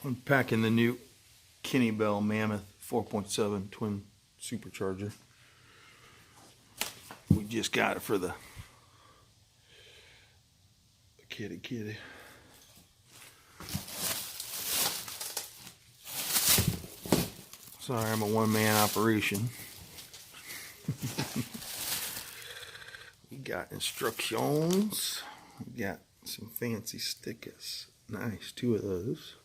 Unpacking the new Kenne Bell Mammoth 4.7 twin supercharger. We just got it for the kitty. Sorry, I'm a one-man operation. We got instructions. We got some fancy stickers. Nice, 2 of those.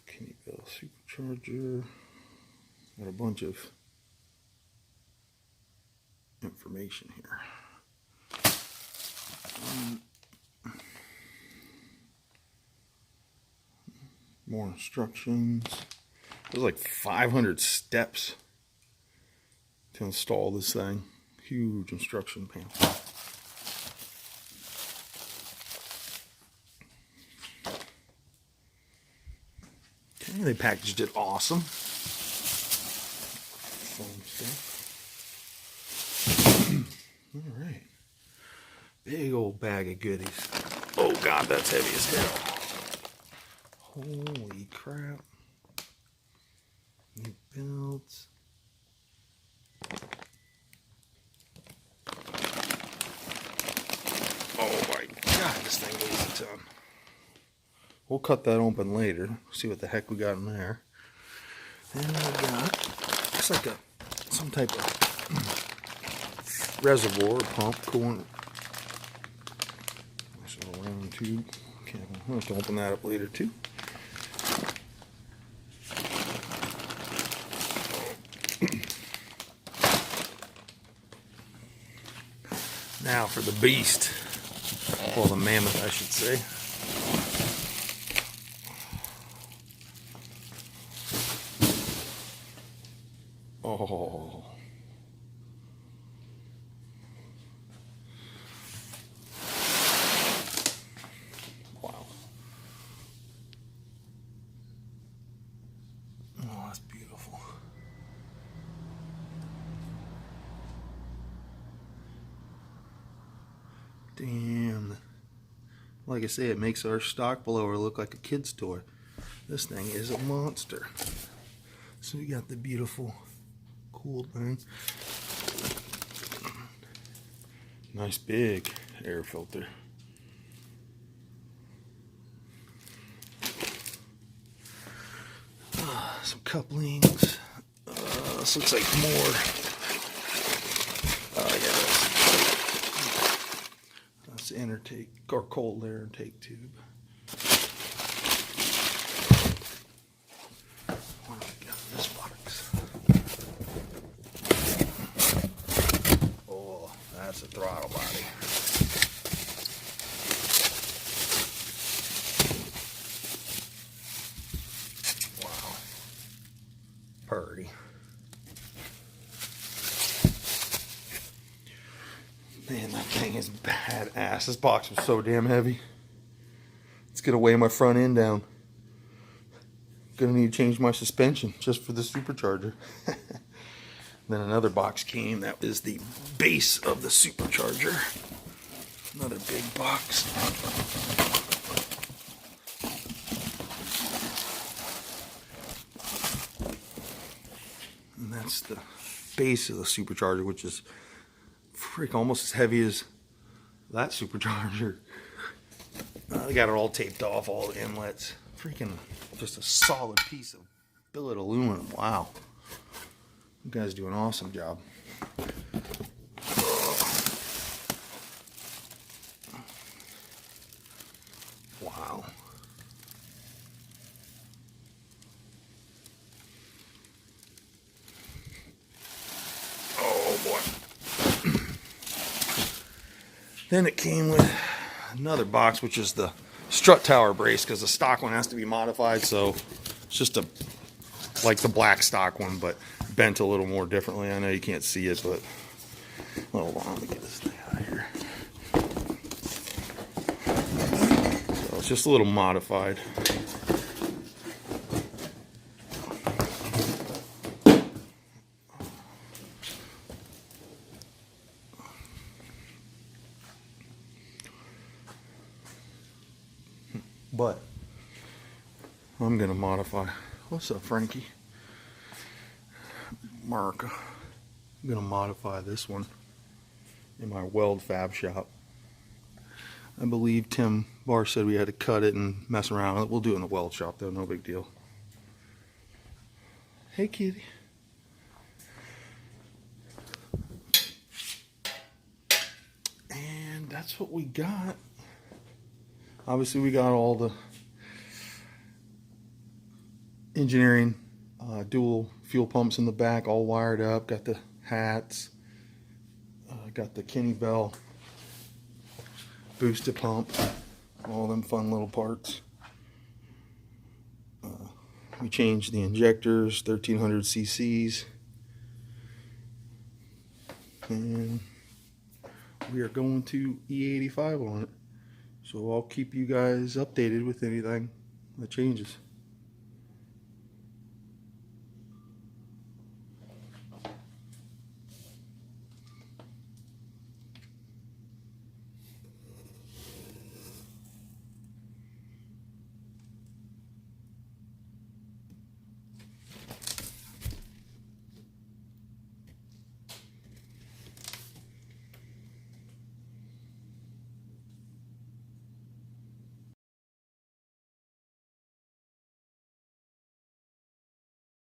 Kenne Bell Supercharger. Got a bunch of information here. More instructions. There's like 500 steps to install this thing. Huge instruction panel. Okay, they packaged it awesome. Fun stuff. All right. Big old bag of goodies. Oh God, that's heavy as hell. Holy crap. New belts. Oh my God, this thing weighs a ton. We'll cut that open later. See what the heck we got in there. And we got, it's like some type of reservoir pump coolant. Nice little round tube. Okay, I'll have to open that up later too. Now for the beast, or the mammoth I should say. Oh. Wow. Oh, that's beautiful. Damn. Like I say, it makes our stock blower look like a kid's toy. This thing is a monster. So we got the beautiful, cool thing. Nice big air filter. Some couplings. This looks like more. That's the intake or cold air intake tube. What do we got in this box? Oh, that's a throttle body. Wow. Purdy. Man, that thing is badass. This box was so damn heavy. It's gonna weigh my front end down. Gonna need to change my suspension just for the supercharger. Then another box came. That is the base of the supercharger. Another big box. And that's the base of the supercharger, which is almost as heavy as that supercharger. They got it all taped off, all the inlets. Freaking just a solid piece of billet aluminum. Wow. You guys do an awesome job. Wow. Oh boy. Then it came with another box, which is the strut tower brace, because the stock one has to be modified, so it's just like the black stock one, but bent a little more differently. I know you can't see it, but hold on, let me get this thing out of here. So it's just a little modified. But I'm gonna modify. What's up, Frankie? Mark. I'm gonna modify this one in my weld fab shop. I believe Tim Barr said we had to cut it and mess around with it. We'll do it in the weld shop though, no big deal. Hey kitty. And that's what we got. Obviously we got all the engineering dual fuel pumps in the back all wired up. Got the hats. Got the Kenne Bell booster pump. All them fun little parts. We changed the injectors, 1300 cc's. And we are going to E85 on it. So I'll keep you guys updated with anything that changes.